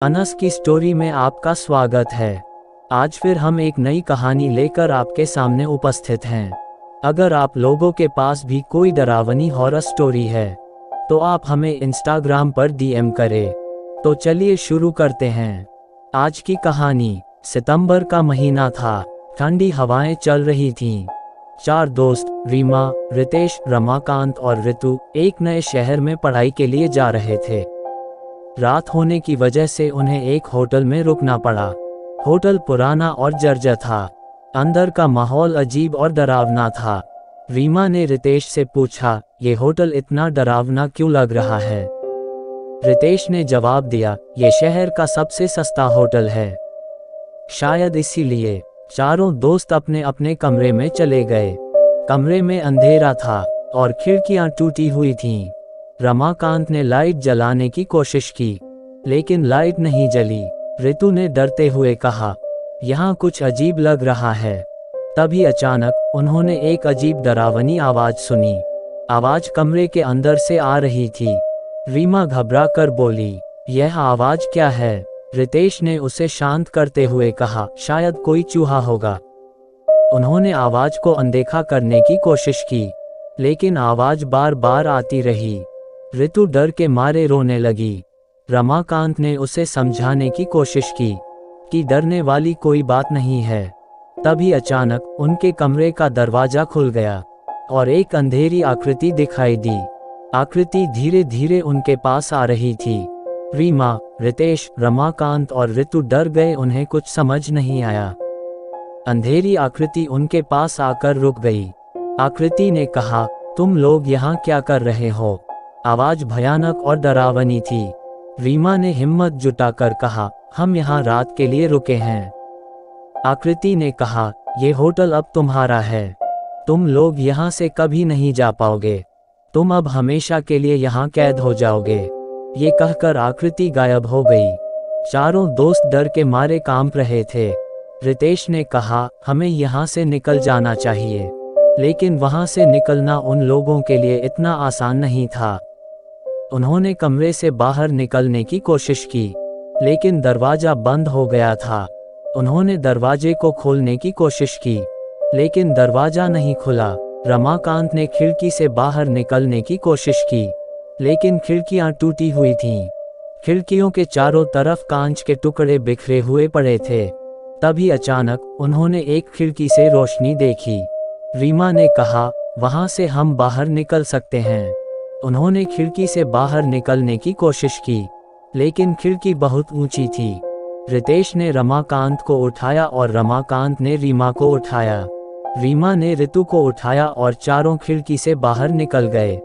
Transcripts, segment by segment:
अनस की स्टोरी में आपका स्वागत है। आज फिर हम एक नई कहानी लेकर आपके सामने उपस्थित हैं। अगर आप लोगों के पास भी कोई डरावनी हॉरर स्टोरी है तो आप हमें इंस्टाग्राम पर डीएम करें। तो चलिए शुरू करते हैं। आज की कहानी। सितंबर का महीना था। ठंडी हवाएं चल रही थीं। 4 दोस्त रीमा, रितेश, रमाकांत और ऋतु एक नए शहर में पढ़ाई के लिए जा रहे थे। रात होने की वजह से उन्हें एक होटल में रुकना पड़ा। होटल पुराना और जर्जर था। अंदर का माहौल अजीब और डरावना था। रीमा ने रितेश से पूछा, ये होटल इतना डरावना क्यों लग रहा है? रितेश ने जवाब दिया, ये शहर का सबसे सस्ता होटल है, शायद इसीलिए। चारों दोस्त अपने अपने कमरे में चले गए। कमरे में अंधेरा था और खिड़कियां टूटी हुई थीं। रमाकांत ने लाइट जलाने की कोशिश की, लेकिन लाइट नहीं जली। ऋतु ने डरते हुए कहा, यहाँ कुछ अजीब लग रहा है। तभी अचानक उन्होंने एक अजीब डरावनी आवाज सुनी। आवाज कमरे के अंदर से आ रही थी। रीमा घबरा कर बोली, यह आवाज क्या है? रितेश ने उसे शांत करते हुए कहा, शायद कोई चूहा होगा। उन्होंने आवाज को अनदेखा करने की कोशिश की, लेकिन आवाज बार बार आती रही। ऋतु डर के मारे रोने लगी। रमाकांत ने उसे समझाने की कोशिश की कि डरने वाली कोई बात नहीं है। तभी अचानक उनके कमरे का दरवाजा खुल गया और एक अंधेरी आकृति दिखाई दी। आकृति धीरे धीरे उनके पास आ रही थी। रीमा, रितेश, रमाकांत और ऋतु डर गए। उन्हें कुछ समझ नहीं आया। अंधेरी आकृति उनके पास आकर रुक गई। आकृति ने कहा, तुम लोग यहाँ क्या कर रहे हो? आवाज भयानक और डरावनी थी। रीमा ने हिम्मत जुटाकर कहा, हम यहाँ रात के लिए रुके हैं। आकृति ने कहा, ये होटल अब तुम्हारा है, तुम लोग यहाँ से कभी नहीं जा पाओगे, तुम अब हमेशा के लिए यहाँ कैद हो जाओगे। ये कहकर आकृति गायब हो गई। चारों दोस्त डर के मारे कांप रहे थे। रितेश ने कहा, हमें यहाँ से निकल जाना चाहिए, लेकिन वहाँ से निकलना उन लोगों के लिए इतना आसान नहीं था। उन्होंने कमरे से बाहर निकलने की कोशिश की, लेकिन दरवाजा बंद हो गया था। उन्होंने दरवाजे को खोलने की कोशिश की, लेकिन दरवाजा नहीं खुला। रमाकांत ने खिड़की से बाहर निकलने की कोशिश की, लेकिन खिड़कियां टूटी हुई थीं। खिड़कियों के चारों तरफ कांच के टुकड़े बिखरे हुए पड़े थे। तभी अचानक उन्होंने एक खिड़की से रोशनी देखी। रीमा ने कहा, वहां से हम बाहर निकल सकते हैं। उन्होंने खिड़की से बाहर निकलने की कोशिश की, लेकिन खिड़की बहुत ऊंची थी। रितेश ने रमाकांत को उठाया और रमाकांत ने रीमा को उठाया। रीमा ने ऋतु को उठाया और चारों खिड़की से बाहर निकल गए।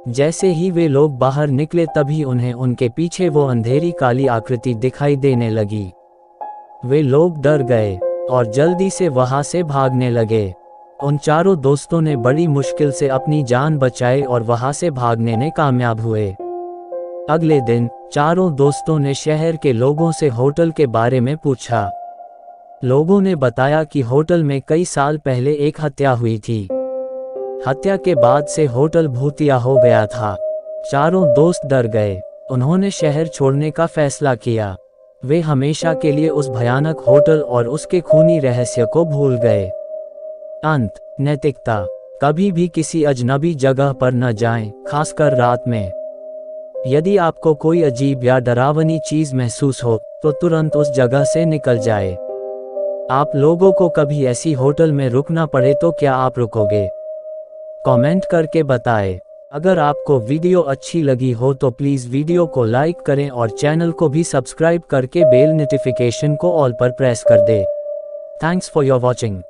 जैसे ही वे लोग बाहर निकले तभी उन्हें उनके पीछे वो अंधेरी काली आकृति दिखाई देने लगी। वे लोग डर गए और जल्दी से वहां से भागने लगे। उन चारों दोस्तों ने बड़ी मुश्किल से अपनी जान बचाई और वहां से भागने में कामयाब हुए। अगले दिन चारों दोस्तों ने शहर के लोगों से होटल के बारे में पूछा। लोगों ने बताया कि होटल में कई साल पहले एक हत्या हुई थी। हत्या के बाद से होटल भूतिया हो गया था। चारों दोस्त डर गए। उन्होंने शहर छोड़ने का फैसला किया। वे हमेशा के लिए उस भयानक होटल और उसके खूनी रहस्य को भूल गए। अंत। नैतिकता। कभी भी किसी अजनबी जगह पर न जाएं, खासकर रात में। यदि आपको कोई अजीब या डरावनी चीज महसूस हो तो तुरंत उस जगह से निकल जाए। आप लोगों को कभी ऐसी होटल में रुकना पड़े तो क्या आप रुकोगे? कमेंट करके बताएं। अगर आपको वीडियो अच्छी लगी हो तो प्लीज़ वीडियो को लाइक करें और चैनल को भी सब्सक्राइब करके बेल नोटिफिकेशन को ऑल पर प्रेस कर दें। Thanks for your watching.